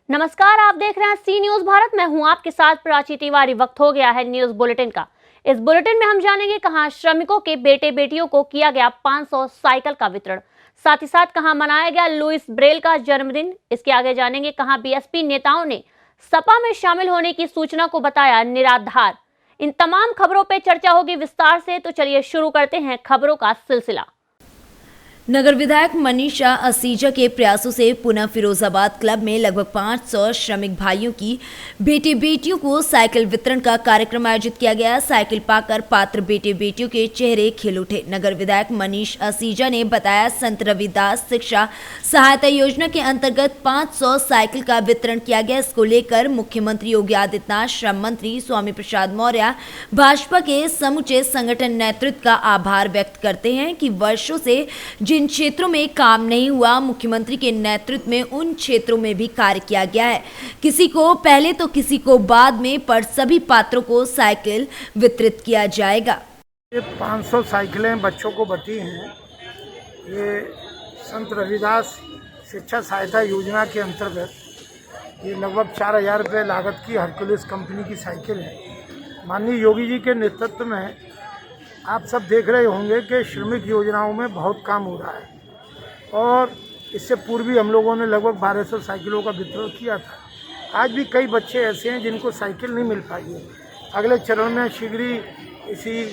नमस्कार, आप देख रहे हैं सी न्यूज भारत। मैं हूं आपके साथ प्राची तिवारी। वक्त हो गया है न्यूज बुलेटिन का। इस बुलेटिन में हम जानेंगे कहां श्रमिकों के बेटे बेटियों को किया गया 500 साइकिल का वितरण, साथ ही साथ कहां मनाया गया लुइस ब्रेल का जन्मदिन। इसके आगे जानेंगे कहां बीएसपी नेताओं ने सपा में शामिल होने की सूचना को बताया निराधार। इन तमाम खबरों पर चर्चा होगी विस्तार से, तो चलिए शुरू करते हैं खबरों का सिलसिला। नगर विधायक मनीषा असीजा के प्रयासों से पुनः फिरोजाबाद क्लब में लगभग 500 श्रमिक भाइयों की बेटे बेटियों को साइकिल वितरण का कार्यक्रम आयोजित किया गया। साइकिल पाकर पात्र बेटे बेटियों के चेहरे खिल उठे। नगर विधायक मनीष असीजा ने बताया, संत रविदास शिक्षा सहायता योजना के अंतर्गत 500 साइकिल का वितरण किया गया। इसको लेकर मुख्यमंत्री योगी आदित्यनाथ, श्रम मंत्री स्वामी प्रसाद मौर्य, भाजपा के समूचे संगठन नेतृत्व का आभार व्यक्त करते हैं कि वर्षों से जिन क्षेत्रों में काम नहीं हुआ, मुख्यमंत्री के नेतृत्व में उन क्षेत्रों में भी कार्य किया गया है। किसी को पहले तो किसी को बाद में, पर सभी पात्रों को साइकिल वितरित किया जाएगा। ये 500 साइकिलें बच्चों को बटी हैं। ये संत रविदास शिक्षा सहायता योजना के अंतर्गत ये लगभग 4,000 रुपये लागत की हरकुलिस कंपनी की साइकिल है। माननीय योगी जी के नेतृत्व में आप सब देख रहे होंगे कि श्रमिक योजनाओं में बहुत काम हो रहा है और इससे पूर्व भी हम लोगों ने लगभग 1200 साइकिलों का वितरण किया था। आज भी कई बच्चे ऐसे हैं जिनको साइकिल नहीं मिल पाई है। अगले चरण में शीघ्र ही इसी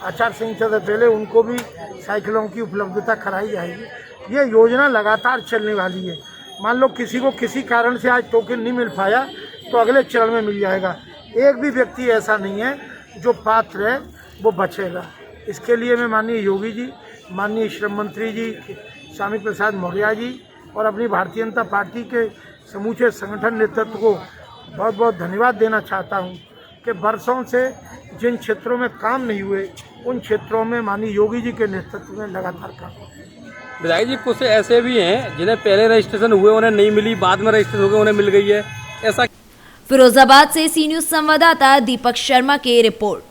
आचार संहिता से पहले उनको भी साइकिलों की उपलब्धता कराई जाएगी। ये योजना लगातार चलने वाली है। मान लो किसी को किसी कारण से आज टोकन नहीं मिल पाया तो अगले चरण में मिल जाएगा। एक भी व्यक्ति ऐसा नहीं है जो पात्र है वो बचेगा। इसके लिए मैं माननीय योगी जी, माननीय श्रम मंत्री जी स्वामी प्रसाद मौर्य जी और अपनी भारतीय जनता पार्टी के समूचे संगठन नेतृत्व को बहुत बहुत धन्यवाद देना चाहता हूं कि वर्षों से जिन क्षेत्रों में काम नहीं हुए उन क्षेत्रों में माननीय योगी जी के नेतृत्व में लगातार काम हो। विधायक जी, कुछ ऐसे भी हैं जिन्हें पहले रजिस्ट्रेशन हुए उन्हें नहीं मिली, बाद में रजिस्ट्रेशन हो गए उन्हें मिल गई है, ऐसा। फिरोजाबाद से सी न्यूज संवाददाता दीपक शर्मा की रिपोर्ट।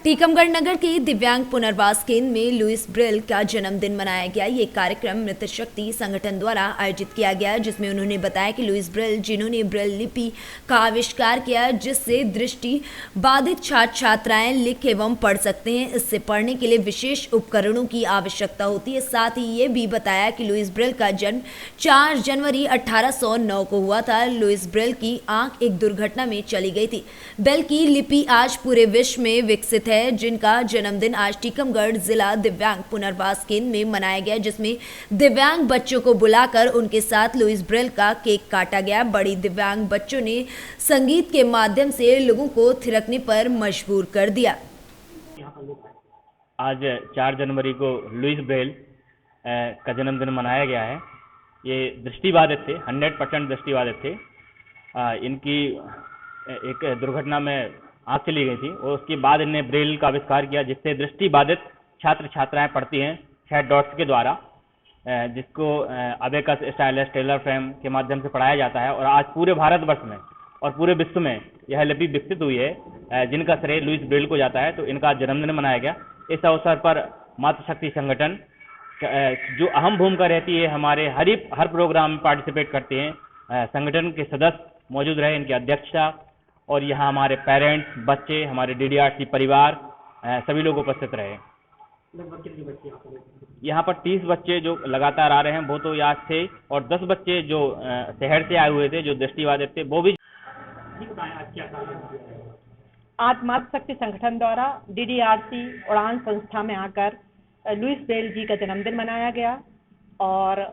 टीकमगढ़ नगर के दिव्यांग पुनर्वास केंद्र में लुइस ब्रेल का जन्मदिन मनाया गया। ये कार्यक्रम मृत शक्ति संगठन द्वारा आयोजित किया गया, जिसमें उन्होंने बताया कि लुइस ब्रेल, जिन्होंने ब्रेल लिपि का आविष्कार किया जिससे दृष्टि बाधित छात्र छात्राएं लिख एवं पढ़ सकते हैं, इससे पढ़ने के लिए विशेष उपकरणों की आवश्यकता होती है। साथ ही ये भी बताया कि लुइस ब्रेल का जन्म 4 जनवरी 1809 को हुआ था। लुइस ब्रेल की आंख एक दुर्घटना में चली गई थी। ब्रेल की लिपि आज पूरे विश्व में विकसित है, जिनका जन्मदिन आज टीकमगढ़ जिला दिव्यांग पुनर्वास केंद्र में मनाया गया, जिसमें दिव्यांग बच्चों को बुलाकर उनके साथ लुइस ब्रेल का केक काटा गया। बड़ी दिव्यांग बच्चों ने संगीत के माध्यम से लोगों को थिरकने पर मजबूर कर दिया। आज 4 जनवरी को लुइस ब्रेल का जन्मदिन मनाया गया है। ये दृष्टिबाधित थे, 100% दृष्टिबाधित थे। इनकी एक दुर्घटना में आँख चली गई थी और उसके बाद इन्हें ब्रेल का आविष्कार किया, जिससे दृष्टिबाधित छात्र छात्राएं पढ़ती हैं 6 डॉट्स के द्वारा, जिसको अबेकस स्टाइलस टेलर फ्रेम के माध्यम से पढ़ाया जाता है। और आज पूरे भारतवर्ष में और पूरे विश्व में यह लिपि विकसित हुई है, जिनका श्रेय लुइस ब्रेल को जाता है। तो इनका जन्मदिन मनाया गया। इस अवसर पर मातृशक्ति संगठन जो अहम भूमिका रहती है, हमारे हर प्रोग्राम में पार्टिसिपेट करते हैं। संगठन के सदस्य मौजूद रहे, इनकी अध्यक्षता, और यहाँ हमारे पेरेंट्स, बच्चे, हमारे डीडीआरसी परिवार, सभी लोग उपस्थित रहे। यहाँ पर 30 बच्चे जो लगातार आ रहे हैं वो तो याद थे, और 10 बच्चे जो शहर से आए हुए थे जो दृष्टिबाधित थे वो भी। आज मातृशक्ति संगठन द्वारा डीडीआरसी उड़ान संस्था में आकर लुइस ब्रेल जी का जन्मदिन मनाया गया। और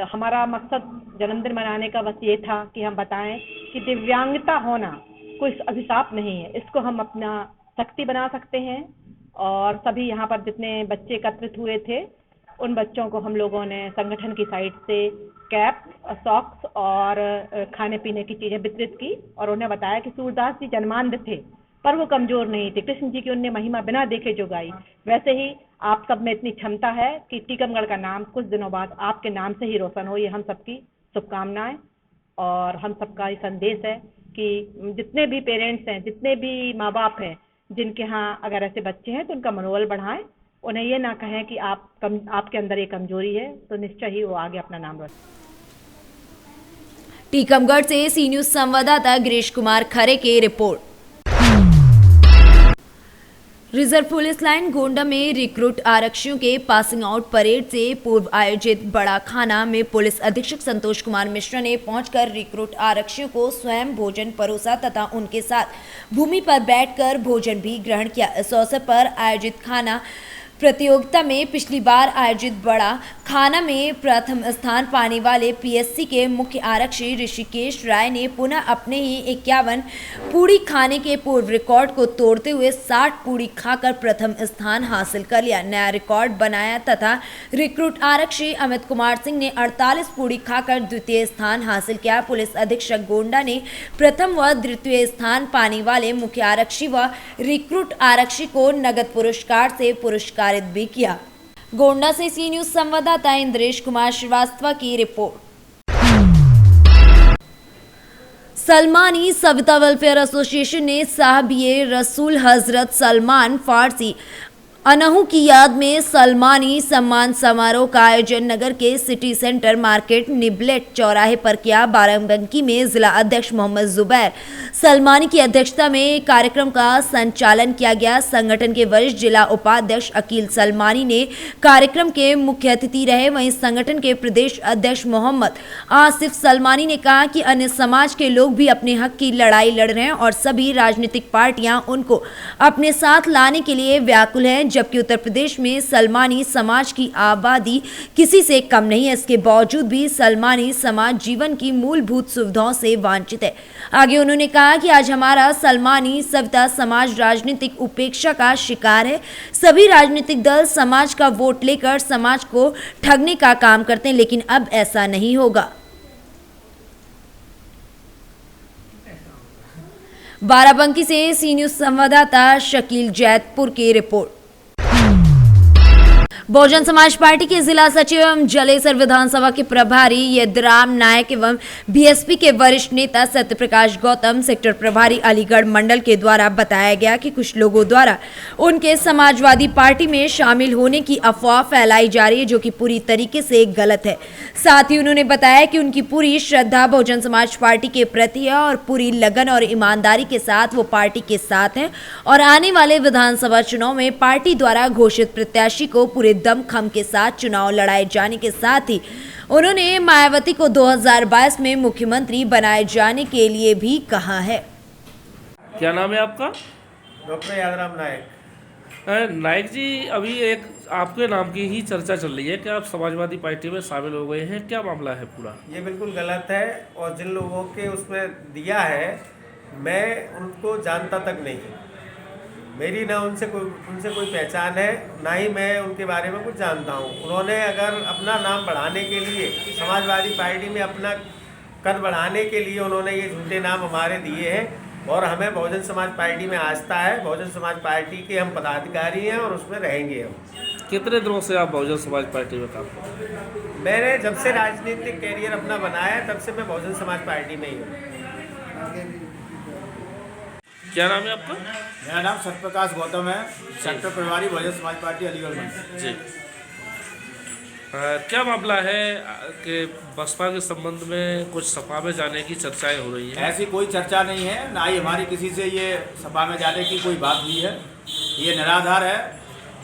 हमारा मकसद जन्मदिन मनाने का बस ये था कि हम बताएं कि दिव्यांगता होना कोई अभिशाप नहीं है, इसको हम अपना शक्ति बना सकते हैं। और सभी यहाँ पर जितने बच्चे एकत्रित हुए थे उन बच्चों को हम लोगों ने संगठन की साइड से कैप, सॉक्स और खाने पीने की चीज़ें वितरित की। और उन्हें बताया कि सूरदास जी जन्मांध थे पर वो कमज़ोर नहीं थे, कृष्ण जी की उनने महिमा बिना देखे जो गाई। वैसे ही आप सब में इतनी क्षमता है कि टीकमगढ़ का नाम कुछ दिनों बाद आपके नाम से ही रोशन हो, ये हम सबकी शुभकामनाएं। और हम सबका ये संदेश है कि जितने भी पेरेंट्स हैं, जितने भी माँ बाप हैं जिनके यहाँ अगर ऐसे बच्चे हैं तो उनका मनोबल बढ़ाएं। उन्हें ये ना कहें कि आपके अंदर ये कमजोरी है, तो निश्चय ही वो आगे अपना नाम रोशन। टीकमगढ़ से सी न्यूज संवाददाता गिरीश कुमार खरे की report. Reserve police line Gonda में रिक्रूट आरक्षियों के पासिंग आउट परेड से पूर्व आयोजित बड़ा खाना में पुलिस अधीक्षक संतोष कुमार मिश्रा ने पहुंचकर रिक्रूट आरक्षियों को स्वयं भोजन परोसा तथा उनके साथ भूमि पर बैठकर भोजन भी ग्रहण किया। इस अवसर पर आयोजित खाना प्रतियोगिता में पिछली बार आयोजित बड़ा खाना में प्रथम स्थान पाने वाले पीएससी के मुख्य आरक्षी ऋषिकेश राय ने पुनः अपने ही 51 पूड़ी खाने के पूर्व रिकॉर्ड को तोड़ते हुए 60 पूड़ी खाकर प्रथम स्थान हासिल कर लिया, नया रिकॉर्ड बनाया तथा रिक्रूट आरक्षी अमित कुमार सिंह ने 48 पूड़ी खाकर द्वितीय स्थान हासिल किया। पुलिस अधीक्षक गोंडा ने प्रथम व द्वितीय स्थान पाने वाले मुख्य आरक्षी व रिक्रूट आरक्षी को नगद पुरस्कार से पुरस्कारित भी किया। गोंडा से सी न्यूज संवाददाता इंद्रेश कुमार श्रीवास्तव की report. Salmani Savita welfare association ने साहबिये रसूल हजरत सलमान फारसी अनहु की याद में सलमानी सम्मान समारोह का आयोजन नगर के सिटी सेंटर मार्केट निबलेट चौराहे पर किया। बाराबंकी में जिला अध्यक्ष मोहम्मद जुबैर सलमानी की अध्यक्षता में कार्यक्रम का संचालन किया गया। संगठन के वरिष्ठ जिला उपाध्यक्ष अकील सलमानी ने कार्यक्रम के मुख्य अतिथि रहे। वहीं संगठन के प्रदेश अध्यक्ष मोहम्मद आसिफ सलमानी ने कहा कि अन्य समाज के लोग भी अपने हक की लड़ाई लड़ रहे हैं और सभी राजनीतिक पार्टियां उनको अपने साथ लाने के लिए व्याकुल हैं, जबकि उत्तर प्रदेश में सलमानी समाज की आबादी किसी से कम नहीं है। इसके बावजूद भी सलमानी समाज जीवन की मूलभूत सुविधाओं से वंचित है। आगे उन्होंने कहा कि आज हमारा सलमानी सविता समाज राजनीतिक उपेक्षा का शिकार है। सभी राजनीतिक दल समाज का वोट लेकर समाज को ठगने का काम करते हैं, लेकिन अब ऐसा नहीं होगा। बाराबंकी से सी न्यूज संवाददाता शकील जैतपुर की रिपोर्ट। बहुजन समाज पार्टी के जिला सचिव एवं जलेसर विधानसभा के प्रभारी यदराम नायक एवं बीएसपी के वरिष्ठ नेता सत्यप्रकाश गौतम सेक्टर प्रभारी अलीगढ़ मंडल के द्वारा बताया गया कि कुछ लोगों द्वारा उनके समाजवादी पार्टी में शामिल होने की अफवाह फैलाई जा रही है, जो कि पूरी तरीके से गलत है। साथ ही उन्होंने बताया कि उनकी पूरी श्रद्धा बहुजन समाज पार्टी के प्रति है और पूरी लगन और ईमानदारी के साथ वो पार्टी के साथ हैं और आने वाले विधानसभा चुनाव में पार्टी द्वारा घोषित प्रत्याशी को पूरे दमखम के साथ चुनाव लड़ाए जाने के साथ ही उन्होंने मायावती को 2022 में मुख्यमंत्री बनाए जाने के लिए भी कहा है। क्या नाम है आपका? डॉक्टर यादराम नायक। नायक जी, अभी एक आपके नाम की ही चर्चा चल रही है कि आप समाजवादी पार्टी में शामिल हो गए हैं, क्या मामला है पूरा? ये बिल्कुल गलत है और जिन लोगों के उसमें दिया है मैं उनको जानता तक नहीं। मेरी ना उनसे कोई पहचान है, ना ही मैं उनके बारे में कुछ जानता हूँ। उन्होंने अगर अपना नाम बढ़ाने के लिए समाजवादी पार्टी में अपना कद बढ़ाने के लिए उन्होंने ये झूठे नाम हमारे दिए हैं और हमें बहुजन समाज पार्टी में आस्था है। बहुजन समाज पार्टी के हम पदाधिकारी हैं और उसमें रहेंगे हम। कितने दिनों से आप बहुजन समाज पार्टी में काम कर रहे हैं? मैंने जब से राजनीतिक कैरियर अपना बनाया तब से मैं बहुजन समाज पार्टी में ही हूँ। क्या नाम है आपका? मेरा नाम सत्यप्रकाश गौतम है, सेक्टर प्रभारी बहुजन समाज पार्टी अलीगढ़ जी। क्या मामला है कि बसपा के संबंध में कुछ सपा में जाने की चर्चाएं हो रही हैं? ऐसी कोई चर्चा नहीं है, ना ही हमारी किसी से ये सपा में जाने की कोई बात हुई है। ये निराधार है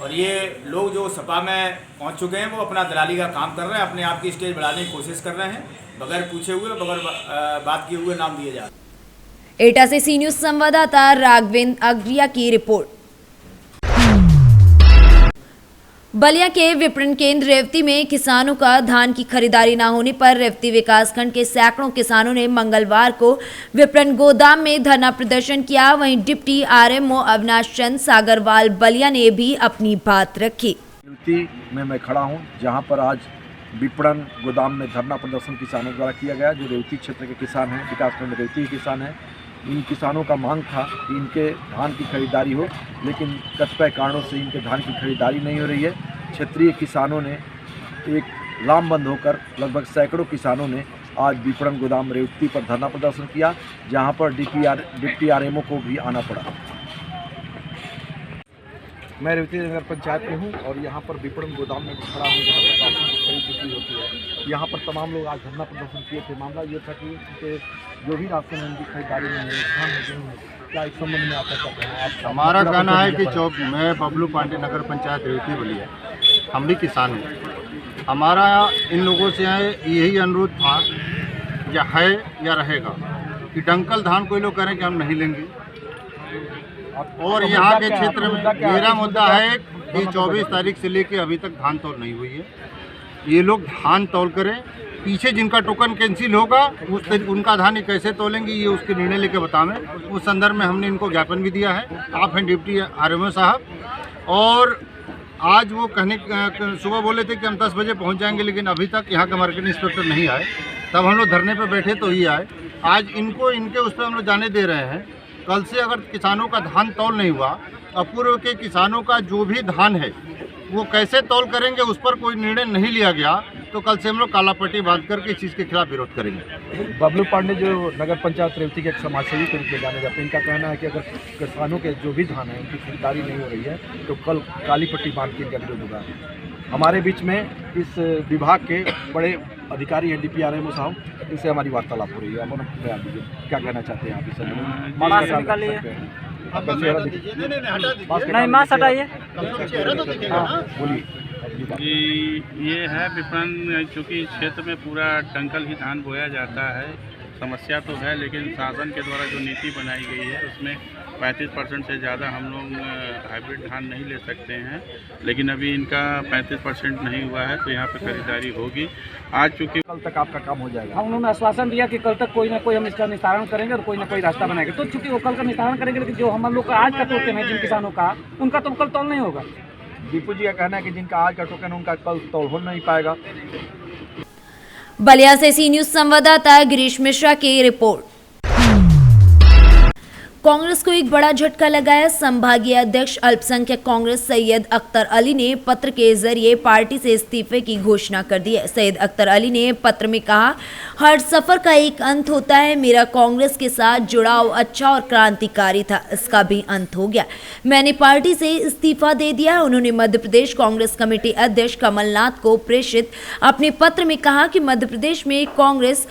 और ये लोग जो सपा में पहुंच चुके हैं वो अपना दलाली का काम कर रहे हैं, अपने आप की स्टेज बढ़ाने की कोशिश कर रहे हैं, बगैर पूछे हुए बगैर बात किए हुए नाम दिए जा रहे हैं। एटा से सी न्यूज संवाददाता राघवेंद्र अग्रिया की रिपोर्ट। बलिया के विपणन केंद्र रेवती में किसानों का धान की खरीदारी न होने पर रेवती विकासखंड के सैकड़ों किसानों ने मंगलवार को विपणन गोदाम में धरना प्रदर्शन किया। वहीं डिप्टी आरएमओ अविनाश चंद्र सागरवाल बलिया ने भी अपनी बात रखी। रेवती में मैं खड़ा हूं, जहां पर आज विपणन गोदाम में धरना प्रदर्शन किसानों द्वारा किया गया। जो रेवती क्षेत्र के किसान हैं, विकासखंड रेवती के किसान हैं, इन किसानों का मांग था कि इनके धान की खरीदारी हो, लेकिन कतिपय कारणों से इनके धान की खरीदारी नहीं हो रही है। क्षेत्रीय किसानों ने एक लामबंद होकर लगभग सैकड़ों किसानों ने आज विपणन गोदाम रेवती पर धरना प्रदर्शन किया, जहां पर डिप्टी आरएमओ को भी आना पड़ा। मैं रेवती नगर पंचायत में हूँ और यहाँ पर विपणन गोदाम में खड़ा हूँ जहाँ पर राशन की खरीद बिक्री होती है। यहाँ पर तमाम लोग आज धरना प्रदर्शन किए थे। मामला ये था कि उनके जो भी राशन है उनकी खरीदारी नहीं है, धान है, गेहूं है। क्या इस संबंध में आपका क्या कहना है? हमारा कहना है कि मैं बबलू पांडे नगर पंचायत रेवती बोली है, हम भी किसान हैं। हमारा इन लोगों से यही अनुरोध था या है या रहेगा कि डंकल धान कोई लोग करें कि हम नहीं लेंगे। और यहाँ के क्षेत्र में मेरा मुद्दा है कि 24 तारीख से लेके अभी तक धान तौल नहीं हुई है। ये लोग धान तौल करें, पीछे जिनका टोकन कैंसिल होगा उनका धान कैसे तोलेंगे ये उसके निर्णय लेके बतावें। उस संदर्भ में हमने इनको ज्ञापन भी दिया है। आप हैं डिप्टी आरएमओ साहब, और आज वो सुबह बोले थे कि हम 10 बजे पहुंच जाएंगे, लेकिन अभी तक यहाँ के मार्केटिंग इंस्पेक्टर नहीं आए। तब हम लोग धरने पर बैठे तो ही आए। आज इनको इनके उस पर हम लोग जाने दे रहे हैं। कल से अगर किसानों का धान तौल नहीं हुआ, अपूर्व के किसानों का जो भी धान है वो कैसे तौल करेंगे उस पर कोई निर्णय नहीं लिया गया तो कल से हम लोग काला पट्टी बांध करके इस चीज़ के खिलाफ विरोध करेंगे। बबलू पांडे जो नगर पंचायत रेवती के एक समाजसेवी के रूप में जाने जाते हैं, इनका कहना है कि अगर किसानों के जो भी धान है उनकी खरीदारी नहीं हो रही है तो कल काली पट्टी बांध के इनका विरोध होगा। हमारे बीच में इस विभाग के बड़े अधिकारी हैं डीपी आरएमओ साहब, इनसे हमारी वार्तालाप हो रही है। आप बयान दीजिए, क्या कहना चाहते हैं आप इस ये है विपणन, चूँकि क्षेत्र में पूरा डंकल ही धान बोया जाता है। समस्या तो है, लेकिन शासन के द्वारा जो नीति बनाई गई है उसमें 35% से ज़्यादा हम लोग हाइब्रिड धान नहीं ले सकते हैं, लेकिन अभी इनका 35% नहीं हुआ है तो यहाँ पे खरीदारी होगी। आज चूँकि कल तक आपका काम हो जाएगा। हम उन्होंने आश्वासन दिया कि कल तक कोई ना कोई हम इसका निस्तारण करेंगे और कोई ना कोई रास्ता बनाएंगे। तो चूँकि वो कल का निस्तारण करेंगे, लेकिन जो हम लोग का आज का टोकन है जिन किसानों का, उनका तो कल तौल नहीं होगा। दीपू जी का कहना है कि जिनका आज का टोकन है उनका कल तौल हो नहीं पाएगा। बलिया से सी न्यूज संवाददाता गिरीश मिश्रा की रिपोर्ट। कांग्रेस को एक बड़ा झटका लगाया। संभागीय अध्यक्ष अल्पसंख्यक कांग्रेस सैयद अख्तर अली ने पत्र के जरिए पार्टी से इस्तीफे की घोषणा कर दी है। सैयद अख्तर अली ने पत्र में कहा, हर सफर का एक अंत होता है। मेरा कांग्रेस के साथ जुड़ाव अच्छा और क्रांतिकारी था, इसका भी अंत हो गया। मैंने पार्टी से इस्तीफा दे दिया। उन्होंने मध्य प्रदेश कांग्रेस कमेटी अध्यक्ष कमलनाथ को प्रेषित अपने पत्र में कहा कि मध्य प्रदेश में कांग्रेस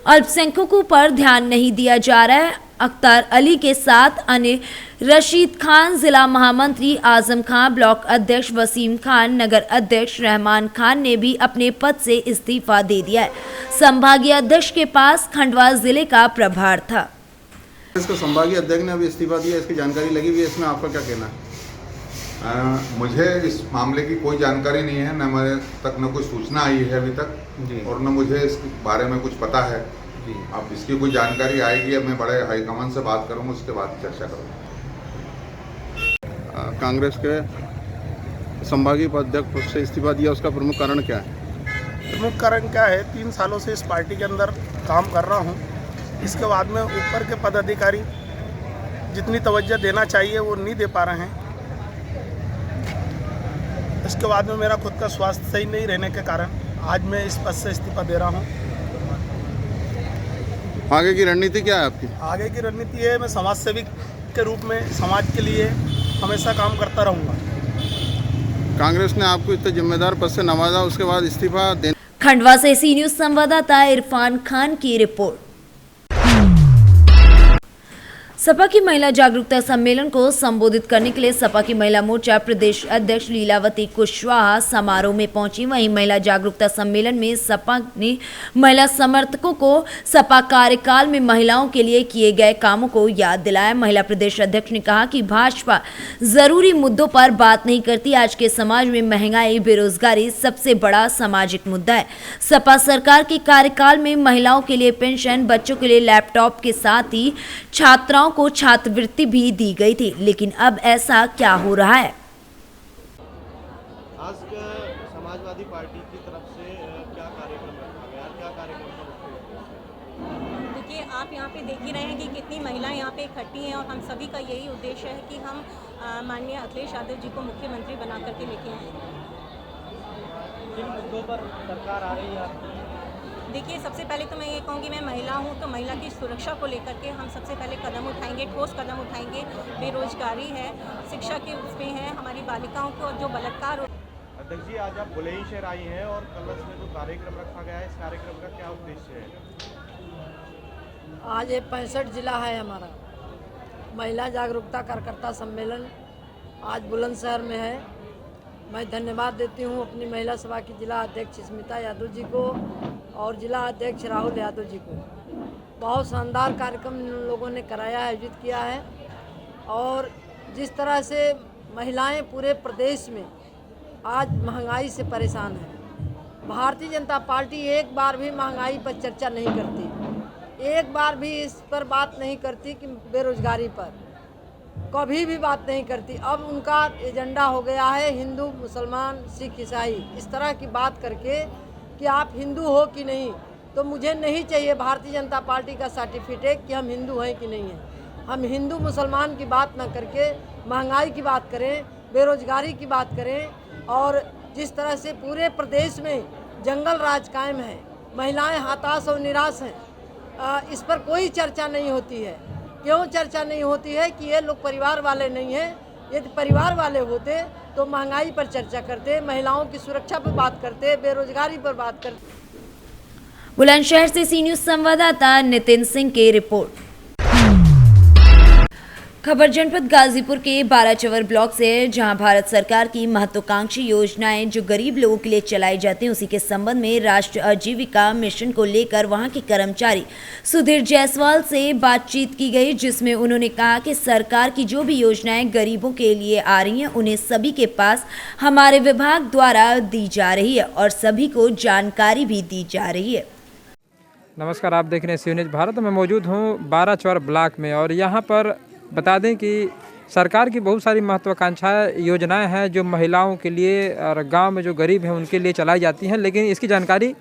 अल्पसंख्यकों पर ध्यान नहीं दिया जा रहा है। अख्तर अली के साथ अन्य रशीद खान, जिला महामंत्री आजम खान, ब्लॉक अध्यक्ष वसीम खान, नगर अध्यक्ष रहमान खान ने भी अपने पद से इस्तीफा दे दिया है। संभागीय अध्यक्ष के पास खंडवा जिले का प्रभार था। इसको संभागीय अध्यक्ष ने अभी इस्तीफा दिया, इसकी जानकारी लगी हुई है, इसमें आपका क्या कहना है? मुझे इस मामले की कोई जानकारी नहीं है, न मेरे तक न कोई सूचना आई है अभी तक, और न मुझे इस बारे में कुछ पता है। अब इसकी कोई जानकारी आएगी, अब मैं बड़े हाईकमान से बात करूँगा, उसके बाद चर्चा करूँगा। कांग्रेस के संभागीय उपाध्यक्ष पद से इस्तीफा दिया, उसका प्रमुख कारण क्या है? प्रमुख कारण क्या है, 3 सालों से इस पार्टी के अंदर काम कर रहा हूँ। इसके बाद में ऊपर के पदाधिकारी जितनी तवज्जो देना चाहिए वो नहीं दे पा रहे हैं। इसके बाद में मेरा खुद का स्वास्थ्य सही नहीं रहने के कारण आज मैं इस पद से इस्तीफा दे रहा हूँ। आगे की रणनीति क्या है आपकी? आगे की रणनीति है, मैं समाज सेवी के रूप में समाज के लिए हमेशा काम करता रहूँगा। कांग्रेस ने आपको इतने जिम्मेदार पद से नवाजा, उसके बाद इस्तीफा देने। खंडवा से सी न्यूज संवाददाता इरफान खान की रिपोर्ट। सपा की महिला जागरूकता सम्मेलन को संबोधित करने के लिए सपा की महिला मोर्चा प्रदेश अध्यक्ष लीलावती कुशवाहा समारोह में पहुंची। वहीं महिला जागरूकता सम्मेलन में सपा ने महिला समर्थकों को सपा कार्यकाल में महिलाओं के लिए किए गए कामों को याद दिलाया। महिला प्रदेश अध्यक्ष ने कहा कि भाजपा जरूरी मुद्दों पर बात नहीं करती। आज के समाज में महंगाई, बेरोजगारी सबसे बड़ा सामाजिक मुद्दा है। सपा सरकार के कार्यकाल में महिलाओं के लिए पेंशन, बच्चों के लिए लैपटॉप के साथ ही छात्राओं को छात्रवृत्ति भी दी गई थी, लेकिन अब ऐसा क्या हो रहा है? आज समाजवादी पार्टी की तरफ से क्या कार्यक्रम रखा गया, क्या कार्यक्रम? देखिए, आप यहाँ पे देख ही रहे हैं कि कितनी महिलाएं यहाँ पे इकट्ठी हैं और हम सभी का यही उद्देश्य है कि हम माननीय अखिलेश यादव जी को मुख्यमंत्री बना करके लेके आए। जिन मुद्दों पर सरकार आ रही है आपकी, देखिए, सबसे पहले तो मैं ये कहूँगी, मैं महिला हूँ तो महिला की सुरक्षा को लेकर के हम सबसे पहले कदम उठाएंगे, ठोस कदम उठाएंगे। बेरोजगारी है, शिक्षा के उसमें है, हमारी बालिकाओं को जो बलात्कार। अध्यक्ष जी, आज आप बुलंदशहर आई हैं और कलश में जो कार्यक्रम रखा गया है, इस कार्यक्रम का क्या उद्देश्य है? आज ये 65 जिला है हमारा महिला जागरूकता कार्यकर्ता सम्मेलन आज बुलंदशहर में है। मैं धन्यवाद देती हूँ अपनी महिला सभा की जिला अध्यक्ष स्मिता यादव जी को और जिला अध्यक्ष राहुल यादव जी को। बहुत शानदार कार्यक्रम इन लोगों ने कराया है, आयोजित किया है। और जिस तरह से महिलाएं पूरे प्रदेश में आज महंगाई से परेशान है, भारतीय जनता पार्टी एक बार भी महंगाई पर चर्चा नहीं करती, एक बार भी इस पर बात नहीं करती कि बेरोजगारी पर कभी भी बात नहीं करती। अब उनका एजेंडा हो गया है हिंदू मुसलमान सिख ईसाई, इस तरह की बात करके कि आप हिंदू हो कि नहीं। तो मुझे नहीं चाहिए भारतीय जनता पार्टी का सर्टिफिकेट कि हम हिंदू हैं कि नहीं हैं। हम हिंदू मुसलमान की बात ना करके महंगाई की बात करें, बेरोजगारी की बात करें। और जिस तरह से पूरे प्रदेश में जंगल राज कायम है, महिलाएं हताश और निराश हैं, इस पर कोई चर्चा नहीं होती है। क्यों चर्चा नहीं होती है कि ये लोग परिवार वाले नहीं हैं। यदि परिवार वाले होते तो महंगाई पर चर्चा करते, महिलाओं की सुरक्षा पर बात करते, बेरोजगारी पर बात करते। बुलंदशहर से सी न्यूज़ संवाददाता नितिन सिंह की रिपोर्ट। खबर जनपद गाजीपुर के बाराचवर ब्लॉक से, जहां भारत सरकार की महत्वाकांक्षी योजनाएं जो गरीब लोगों के लिए चलाई जाती हैं, उसी के संबंध में राष्ट्रीय आजीविका मिशन को लेकर वहां के कर्मचारी सुधीर जायसवाल से बातचीत की गई, जिसमें उन्होंने कहा कि सरकार की जो भी योजनाएं गरीबों के लिए आ रही हैं, उन्हें सभी के पास हमारे विभाग द्वारा दी जा रही है और सभी को जानकारी भी दी जा रही है। नमस्कार, आप देख रहे हैं सी न्यूज़ भारत। मैं मौजूद हूँ बाराचवर ब्लॉक में और यहाँ पर बता दें कि सरकार की बहुत सारी महत्वाकांक्षा योजनाएं हैं जो महिलाओं के लिए और गांव में जो गरीब हैं उनके लिए चलाई जाती हैं, लेकिन इसकी जानकारी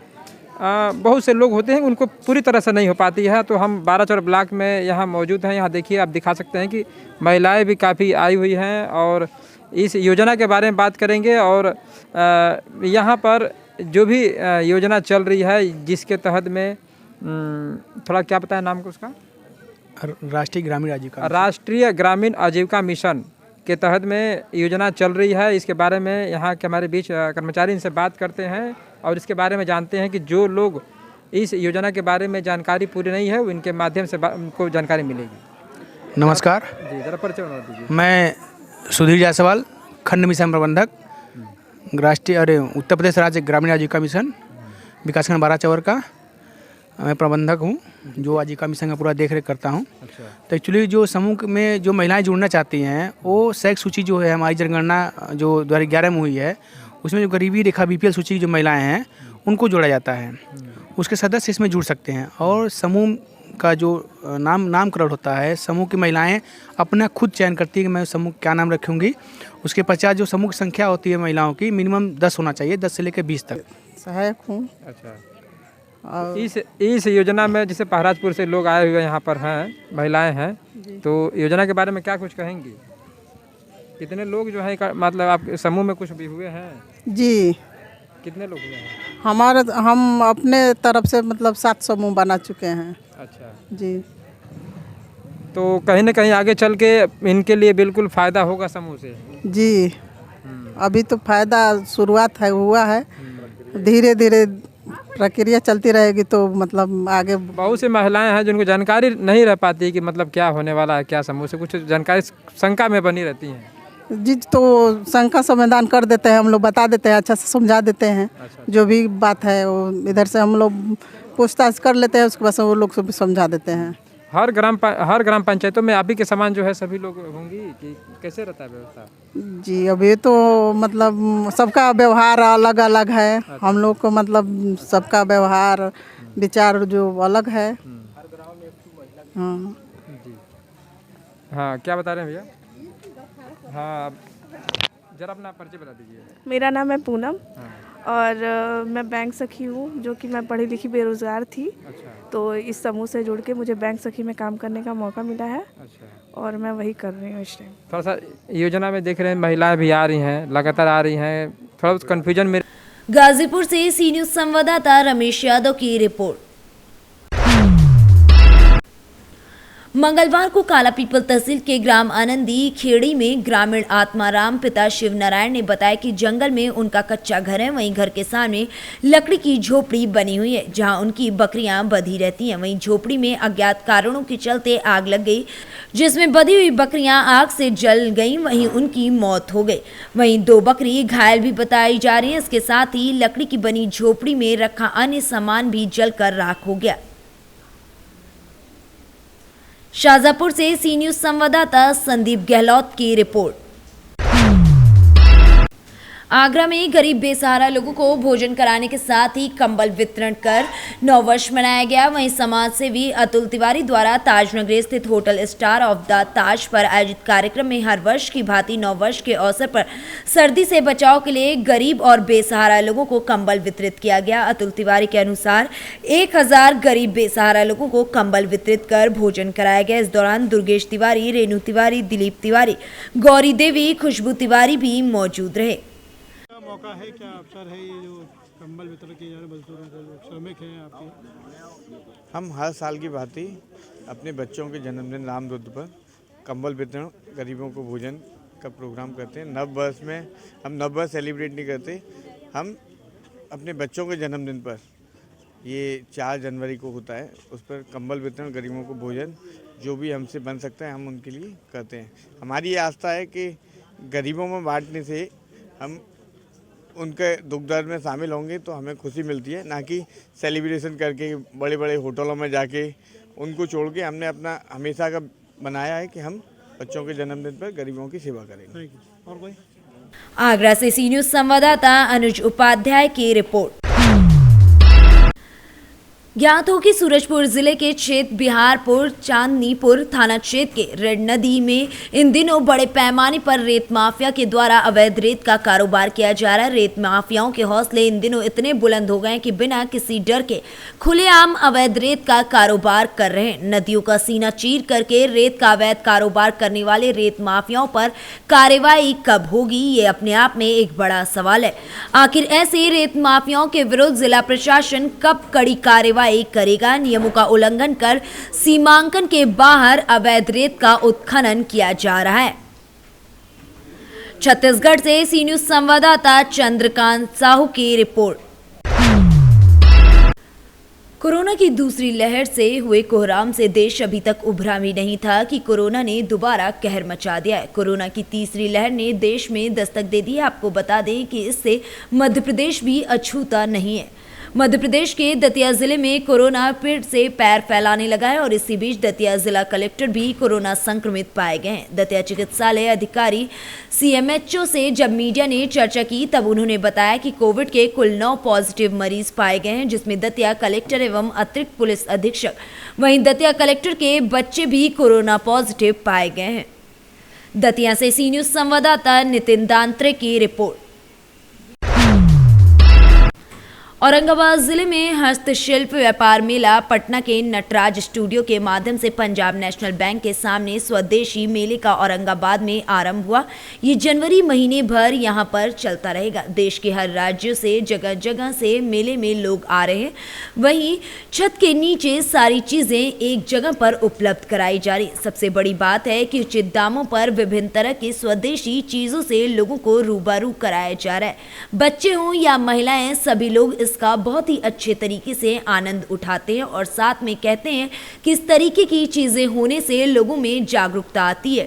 बहुत से लोग होते हैं उनको पूरी तरह से नहीं हो पाती है। तो हम बाराचवर ब्लॉक में यहाँ मौजूद हैं। यहाँ देखिए, आप दिखा सकते हैं कि महिलाएं भी काफ़ी आई हुई हैं और इस योजना के बारे में बात करेंगे। और यहाँ पर जो भी योजना चल रही है जिसके तहत में थोड़ा क्या बताया नाम को उसका, राष्ट्रीय ग्रामीण आजीविका मिशन के तहत में योजना चल रही है। इसके बारे में यहाँ के हमारे बीच कर्मचारी इनसे बात करते हैं और इसके बारे में जानते हैं कि जो लोग इस योजना के बारे में जानकारी पूरी नहीं है इनके माध्यम से उनको जानकारी मिलेगी। नमस्कार जी, जरा परिचय बना दीजिए। मैं सुधीर जायसवाल, खंड मिशन प्रबंधक, राष्ट्रीय उत्तर प्रदेश राज्य ग्रामीण आजीविका मिशन विकासखंड बाराचवर का मैं प्रबंधक हूँ, जो आजीविका मिशन का पूरा देख रेख करता हूँ। अच्छा। तो एक्चुअली जो समूह में जो महिलाएं जुड़ना चाहती हैं वो सैक सूची जो है हमारी जनगणना जो 2011 में हुई है, उसमें जो गरीबी रेखा BPL सूची की जो महिलाएं हैं उनको जोड़ा जाता है। उसके सदस्य इसमें जुड़ सकते हैं और समूह का जो नामकरण होता है, समूह की महिलाएं अपना खुद चयन करती है कि मैं समूह क्या नाम रखूँगी। उसके पश्चात जो समूह की संख्या होती है महिलाओं की मिनिमम 10 होना चाहिए, 10 से लेकर 20 तक। सहायक हूँ। अच्छा। इस योजना में जैसे महाराजपुर से लोग आए हुए यहाँ पर हैं, महिलाएं हैं, तो योजना के बारे में क्या कुछ कहेंगी? कितने लोग जो है मतलब आप समूह में कुछ भी हुए हैं? जी, कितने लोग हुए हैं? हम अपने तरफ से मतलब 7 समूह बना चुके हैं। अच्छा जी, तो कहीं ना कहीं आगे चल के इनके लिए बिल्कुल फ़ायदा होगा समूह से। जी, अभी तो फायदा शुरुआत है, हुआ है, धीरे धीरे प्रक्रिया चलती रहेगी तो मतलब आगे। बहुत सी महिलाएं हैं जिनको जानकारी नहीं रह पाती कि मतलब क्या होने वाला है, क्या समूह से कुछ जानकारी शंका में बनी रहती हैं। जी, तो शंका समाधान कर देते हैं, हम लोग बता देते हैं, अच्छा से समझा देते हैं। अच्छा। जो भी बात है वो इधर से हम लोग पूछताछ कर लेते हैं, उसके बाद वो लोग सब समझा देते हैं। हर ग्राम पंचायतों में आप ही के समान जो है सभी लोग होंगी कि कैसे रहता है व्यवस्था? जी, अभी तो मतलब सबका व्यवहार अलग अलग है। अच्छा। हम लोग को मतलब सबका व्यवहार विचार जो अलग है। हाँ जी, हाँ, क्या बता रहे हैं भैया? हाँ, जरा अपना परिचय बता दीजिए। मेरा नाम है पूनम। हाँ। और मैं बैंक सखी हूँ, जो कि मैं पढ़ी लिखी बेरोज़गार थी। अच्छा। तो इस समूह से जुड़ के मुझे बैंक सखी में काम करने का मौका मिला है। अच्छा। और मैं वही कर रही हूँ इस टाइम। थोड़ा सा योजना में देख रहे हैं महिलाएं भी आ रही हैं, लगातार आ रही हैं, थोड़ा कन्फ्यूजन में। गाजीपुर से सी न्यूज संवाददाता रमेश यादव की रिपोर्ट। मंगलवार को कालापीपल तहसील के ग्राम आनंदी खेड़ी में ग्रामीण आत्माराम पिता शिव नारायण ने बताया कि जंगल में उनका कच्चा घर है। वहीं घर के सामने लकड़ी की झोपड़ी बनी हुई है जहां उनकी बकरियां बंधी रहती हैं। वहीं झोपड़ी में अज्ञात कारणों के चलते आग लग गई, जिसमें बंधी हुई बकरियां आग से जल गईं। वहीं उनकी मौत हो गई। वहीं 2 बकरी घायल भी बताई जा रही है। इसके साथ ही लकड़ी की बनी झोपड़ी में रखा अन्य सामान भी जलकर राख हो गया। शाहजहाँपुर से सी न्यूज संवाददाता संदीप गहलोत की रिपोर्ट। आगरा में गरीब बेसहारा लोगों को भोजन कराने के साथ ही कंबल वितरण कर नववर्ष मनाया गया। वहीं समाज सेवी अतुल तिवारी द्वारा ताजनगरी स्थित होटल स्टार ऑफ द ताज पर आयोजित कार्यक्रम में हर वर्ष की भांति नववर्ष के अवसर पर सर्दी से बचाव के लिए गरीब और बेसहारा लोगों को कंबल वितरित किया गया। अतुल तिवारी के अनुसार 1000 गरीब बेसहारा लोगों को कंबल वितरित कर भोजन कराया गया। इस दौरान दुर्गेश तिवारी, रेणु तिवारी, दिलीप तिवारी, गौरी देवी, खुशबू तिवारी भी मौजूद रहे। मौका है, क्या अवसर है ये जो कंबल वितरण किए जा रहे मजदूरों को, श्रमिक हैं आपके? हम हर साल की भांति अपने बच्चों के जन्मदिन रामरुद्र पर कंबल वितरण, गरीबों को भोजन का प्रोग्राम करते हैं। नव वर्ष में हम नववर्ष सेलिब्रेट नहीं करते, हम अपने बच्चों के जन्मदिन पर, ये 4 जनवरी को होता है, उस पर कंबल वितरण, गरीबों को भोजन जो भी हमसे बन सकता है हम उनके लिए करते हैं। हमारी ये आस्था है कि गरीबों में बांटने से हम उनके दुख दर्द में शामिल होंगे तो हमें खुशी मिलती है, ना कि सेलिब्रेशन करके बड़े बड़े होटलों में जाके उनको छोड़ के। हमने अपना हमेशा का बनाया है कि हम बच्चों के जन्मदिन पर गरीबों की सेवा करेंगे। और कोई? आगरा से सी न्यूज संवाददाता अनुज उपाध्याय की रिपोर्ट। ज्ञात हो कि सूरजपुर जिले के क्षेत्र बिहारपुर चांदनीपुर थाना क्षेत्र के रेड नदी में इन दिनों बड़े पैमाने पर रेत माफिया के द्वारा अवैध रेत का कारोबार किया जा रहा है। रेत माफियाओं के हौसले इन दिनों इतने बुलंद हो गए हैं कि बिना किसी डर के खुलेआम अवैध रेत का कारोबार कर रहे हैं। नदियों का सीना चीर करके रेत का अवैध कारोबार करने वाले रेत माफियाओं पर कार्रवाई कब होगी, ये अपने आप में एक बड़ा सवाल है। आखिर ऐसे रेत माफियाओं के विरुद्ध जिला प्रशासन कब कड़ी कार्रवाई करेगा? नियमों का उल्लंघन कर सीमांकन के बाहर अवैध रेत का उत्खनन किया जा रहा है। छत्तीसगढ़ से सी न्यूज संवाददाता चंद्रकांत साहू की रिपोर्ट। कोरोना की दूसरी लहर से हुए कोहराम से देश अभी तक उभरा भी नहीं था कि कोरोना ने दोबारा कहर मचा दिया है। कोरोना की तीसरी लहर ने देश में दस्तक दे दी है। आपको बता दें कि इससे मध्य प्रदेश भी अछूता नहीं है। मध्य प्रदेश के दतिया जिले में कोरोना फिर से पैर फैलाने लगा है और इसी बीच दतिया जिला कलेक्टर भी कोरोना संक्रमित पाए गए हैं। दतिया चिकित्सालय अधिकारी CMHO से जब मीडिया ने चर्चा की तब उन्होंने बताया कि कोविड के कुल 9 पॉजिटिव मरीज पाए गए हैं, जिसमें दतिया कलेक्टर एवं अतिरिक्त पुलिस अधीक्षक, वहीं दतिया कलेक्टर के बच्चे भी कोरोना पॉजिटिव पाए गए हैं। दतिया से सी न्यूज संवाददाता नितिन दांत्रे की रिपोर्ट। औरंगाबाद जिले में हस्तशिल्प व्यापार मेला पटना के नटराज स्टूडियो के माध्यम से पंजाब नेशनल बैंक के सामने स्वदेशी मेले का औरंगाबाद में आरंभ हुआ। ये जनवरी महीने भर यहां पर चलता रहेगा। देश के हर राज्यों से जगह जगह से मेले में लोग आ रहे हैं। वहीं छत के नीचे सारी चीजें एक जगह पर उपलब्ध कराई जा रही। सबसे बड़ी बात है कि उचित दामों पर विभिन्न तरह की स्वदेशी चीजों से लोगों को रूबरू कराया जा रहा है। बच्चे हों या महिलाएं, सभी लोग इसका बहुत ही अच्छे तरीके से आनंद उठाते हैं और साथ में कहते हैं कि इस तरीके की चीजें होने से लोगों में जागरूकता आती है।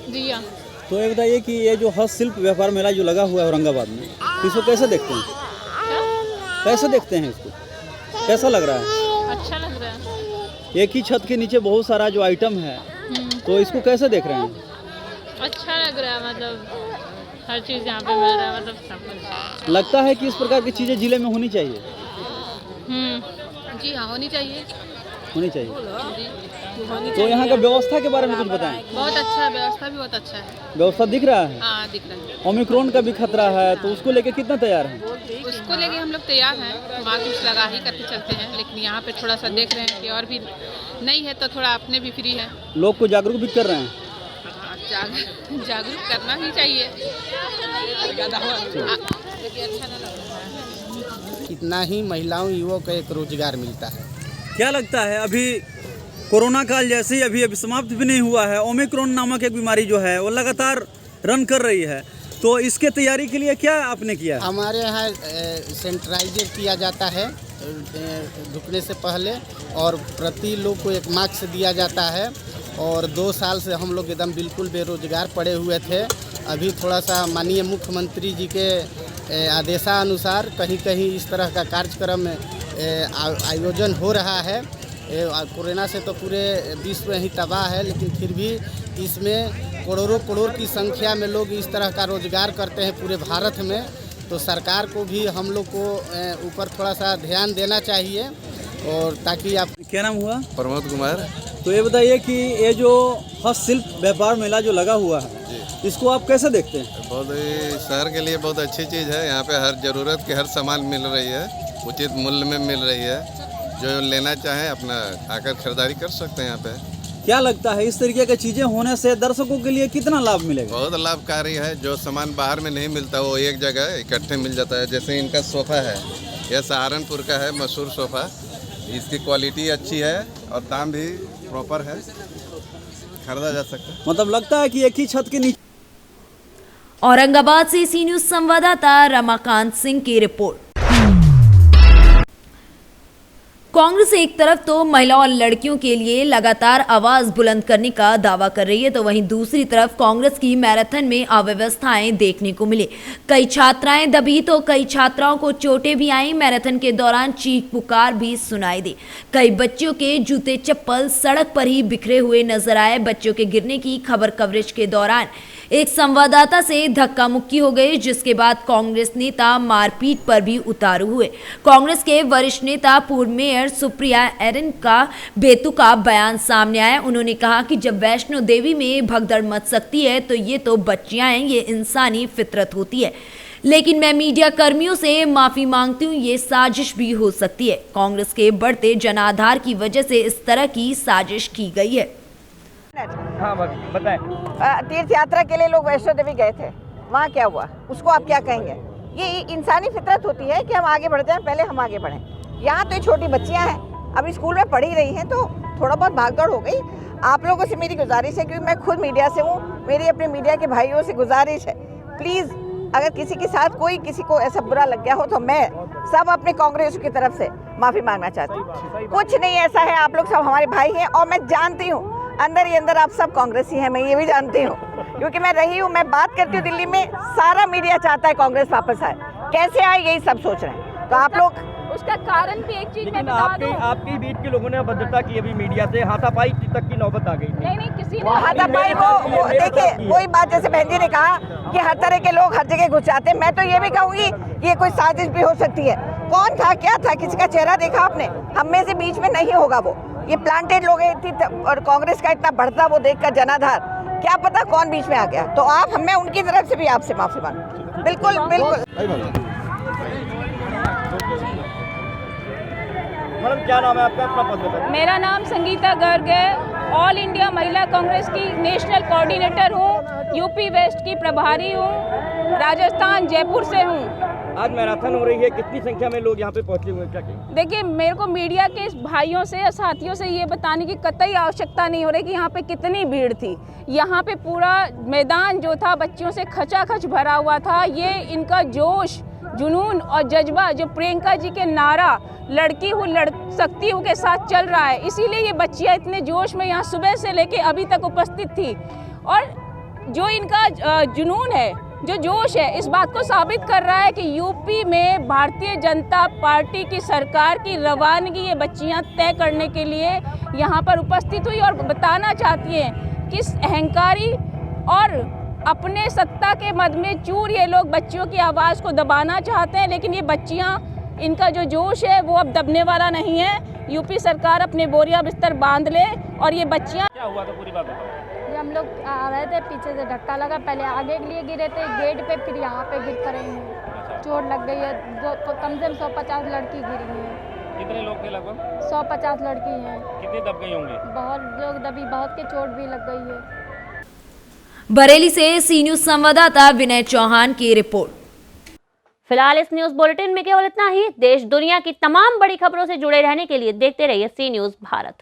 जी हाँ। तो ये बताइए कि ये जो हस्तशिल्प व्यापार मेला जो लगा हुआ है औरंगाबाद में, इसको कैसे देखते हैं? कैसे देखते हैं इसको? कैसा लग रहा है? अच्छा लग रहा है। एक ही छत के नीचे बहुत सारा जो आइटम है, तो इसको कैसे देख रहे हैं? अच्छा लग रहा है, मतलब हर चीज़ यहाँ पे मिल रहा है, मतलब सब कुछ। लगता है कि इस प्रकार की चीज़ें जिले में होनी चाहिए। जी हाँ, होनी चाहिए। होनी चाहिए। तो यहाँ का व्यवस्था के बारे में कुछ बताएं। बहुत अच्छा है, व्यवस्था भी बहुत अच्छा है। व्यवस्था दिख रहा है? हाँ, दिख रहा है। ओमिक्रॉन का भी खतरा है, तो उसको लेके कितना तैयार है? उसको लेके हम लोग तैयार हैं, मास्क लगा ही करके चलते हैं, लेकिन यहाँ पे थोड़ा सा देख रहे हैं कि और भी नहीं है तो थोड़ा अपने भी फ्री है। लोग को जागरूक भी कर रहे हैं। जागरूक करना ही चाहिए। देखिए अच्छा ना लगता है। कितना ही महिलाओं युवाओं को एक रोजगार मिलता है। क्या लगता है अभी कोरोना काल जैसे ही अभी समाप्त भी नहीं हुआ है, ओमिक्रॉन नामक एक बीमारी जो है वो लगातार रन कर रही है, तो इसके तैयारी के लिए क्या आपने किया? हमारे यहाँ सैनिटाइजर किया जाता है ढुकने से पहले, और प्रति लोग को एक मास्क दिया जाता है। और 2 साल से हम लोग एकदम बिल्कुल बेरोजगार पड़े हुए थे। अभी थोड़ा सा माननीय मुख्यमंत्री जी के आदेशानुसार कहीं कहीं इस तरह का कार्यक्रम आयोजन हो रहा है। कोरोना से तो पूरे विश्व ही तबाह है, लेकिन फिर भी इसमें करोड़ों की संख्या में लोग इस तरह का रोजगार करते हैं पूरे भारत में। तो सरकार को भी हम लोग को ऊपर थोड़ा सा ध्यान देना चाहिए, और ताकि आप। क्या नाम हुआ? प्रमोद कुमार। तो ये बताइए कि ये जो हस्तशिल्प व्यापार मेला जो लगा हुआ है, इसको आप कैसे देखते हैं? बहुत शहर के लिए बहुत अच्छी चीज़ है। यहाँ पे हर ज़रूरत की हर सामान मिल रही है, उचित मूल्य में मिल रही है। जो लेना चाहें अपना आकर खरीदारी कर सकते हैं यहाँ पे। क्या लगता है इस तरीके की चीज़ें होने से दर्शकों के लिए कितना लाभ मिलेगा? बहुत लाभकारी है। जो सामान बाहर में नहीं मिलता वो एक जगह इकट्ठे मिल जाता है। जैसे इनका सोफ़ा है, यह सहारनपुर का है मशहूर सोफ़ा। इसकी क्वालिटी अच्छी है और दाम भी प्रॉपर है, खरीदा जा सकता है। मतलब लगता है कि एक ही छत के नीचे। औरंगाबाद से सी न्यूज़ संवाददाता रमाकांत सिंह की रिपोर्ट। कांग्रेस एक तरफ तो महिलाओं और लड़कियों के लिए लगातार आवाज बुलंद करने का दावा कर रही है, तो वहीं दूसरी तरफ कांग्रेस की मैराथन में अव्यवस्थाएं देखने को मिली। कई छात्राएं दबी तो कई छात्राओं को चोटें भी आईं। मैराथन के दौरान चीख पुकार भी सुनाई दी। कई बच्चों के जूते चप्पल सड़क पर ही बिखरे हुए नजर आए। बच्चों के गिरने की खबर कवरेज के दौरान एक संवाददाता से धक्का मुक्की हो गई, जिसके बाद कांग्रेस नेता मारपीट पर भी उतारू हुए। कांग्रेस के वरिष्ठ नेता पूर्व मेयर सुप्रिया एरन का बेतुका बयान सामने आया। उन्होंने कहा कि जब वैष्णो देवी में भगदड़ मच सकती है तो ये तो बच्चियां हैं, ये इंसानी फितरत होती है। लेकिन मैं मीडिया कर्मियों से माफी मांगती हूँ, ये साजिश भी हो सकती है। कांग्रेस के बढ़ते जनाधार की वजह से इस तरह की साजिश की गई है। हाँ बताएं। तीर्थ यात्रा के लिए लोग वैष्णो देवी गए थे, वहाँ क्या हुआ उसको आप क्या कहेंगे? ये इंसानी फितरत होती है कि हम आगे बढ़ जाएं, पहले हम आगे बढ़ें। यहाँ तो ये छोटी बच्चियाँ हैं, अभी स्कूल में पढ़ ही रही हैं, तो थोड़ा बहुत भागदौड़ हो गई। आप लोगों से मेरी गुजारिश है, क्योंकि मैं खुद मीडिया से हूँ, मेरी अपने मीडिया के भाइयों से गुजारिश है, प्लीज़ अगर किसी के साथ कोई किसी को ऐसा बुरा लग गया हो तो मैं सब अपने कांग्रेस की तरफ से माफ़ी मांगना चाहती हूँ। कुछ नहीं ऐसा है, आप लोग सब हमारे भाई हैं, और मैं जानती हूँ अंदर ही अंदर आप सब कांग्रेसी हैं, मैं ये भी जानती हूँ, क्योंकि मैं रही हूँ, मैं बात करती हूँ दिल्ली में। सारा मीडिया चाहता है कांग्रेस वापस आए, कैसे आए यही सब सोच रहे हैं। तो आप लोग उसका कारण भी एक चीज मैं बता दूं। आपकी बीच के लोगों ने अभद्रता की, अभी मीडिया से हाथापाई तक की नौबत आ गई। नहीं किसी ने हाथापाई वो देखिए, वही बात जैसे बहन जी ने कहा कि हर तरह के लोग हर जगह घुस जाते हैं। मैं तो ये भी कहूँगी ये कोई साजिश भी हो सकती है। कौन था, क्या था, किसी का चेहरा देखा आपने? हम में से बीच में नहीं होगा वो, ये प्लांटेड लोग हैं। और कांग्रेस का इतना बढ़ता वो देखकर जनाधार, क्या पता कौन बीच में आ गया। तो आप हमें उनकी तरफ से भी आपसे माफी मांगो। बिल्कुल बिल्कुल। मैडम क्या नाम है आपका, अपना पद बताइए। मेरा नाम संगीता गर्ग है, ऑल इंडिया महिला कांग्रेस की नेशनल कोऑर्डिनेटर हूँ, यूपी वेस्ट की प्रभारी हूँ, राजस्थान जयपुर से हूँ। आज मैराथन हो रही है, कितनी संख्या में लोग यहाँ पे पहुँचे हुए हैं, क्या कहेंगे? देखिए, मेरे को मीडिया के भाइयों से या साथियों से ये बताने की कतई आवश्यकता नहीं हो रही कि यहाँ पे कितनी भीड़ थी। यहाँ पे पूरा मैदान जो था बच्चियों से खचाखच भरा हुआ था। ये इनका जोश, जुनून और जज्बा जो प्रियंका जी के नारा लड़की हूँ लड़ सकती हूँ के साथ चल रहा है, इसीलिए ये बच्चियाँ इतने जोश में यहाँ सुबह से लेके अभी तक उपस्थित थी। और जो इनका जुनून है, जो जोश है, इस बात को साबित कर रहा है कि यूपी में भारतीय जनता पार्टी की सरकार की रवानगी ये बच्चियाँ तय करने के लिए यहाँ पर उपस्थित हुई और बताना चाहती हैं किस अहंकारी और अपने सत्ता के मद में चूर ये लोग बच्चियों की आवाज़ को दबाना चाहते हैं। लेकिन ये बच्चियाँ, इनका जो जोश है वो अब दबने वाला नहीं है। यूपी सरकार अपने बोरिया बिस्तर बांध ले और ये बच्चियाँ। क्या हुआ था, पूरी बात बताओ। हम लोग आ रहे थे, पीछे से धक्का लगा, पहले आगे के लिए गिरे थे गेट पे, फिर यहाँ पे गिर कर रही हैं। चोट लग गई है, कम से कम 150 लड़की गिरी हैं। कितने लोग थे लगभग? 150 लड़की हैं। कितने दब गई होंगी? बहुत लोग दबी, बहुत के चोट भी लग गई है। बरेली से सी न्यूज संवाददाता विनय चौहान की रिपोर्ट। फिलहाल इस न्यूज बुलेटिन में केवल इतना ही। देश दुनिया की तमाम बड़ी खबरों से जुड़े रहने के लिए देखते रहिए सी न्यूज भारत।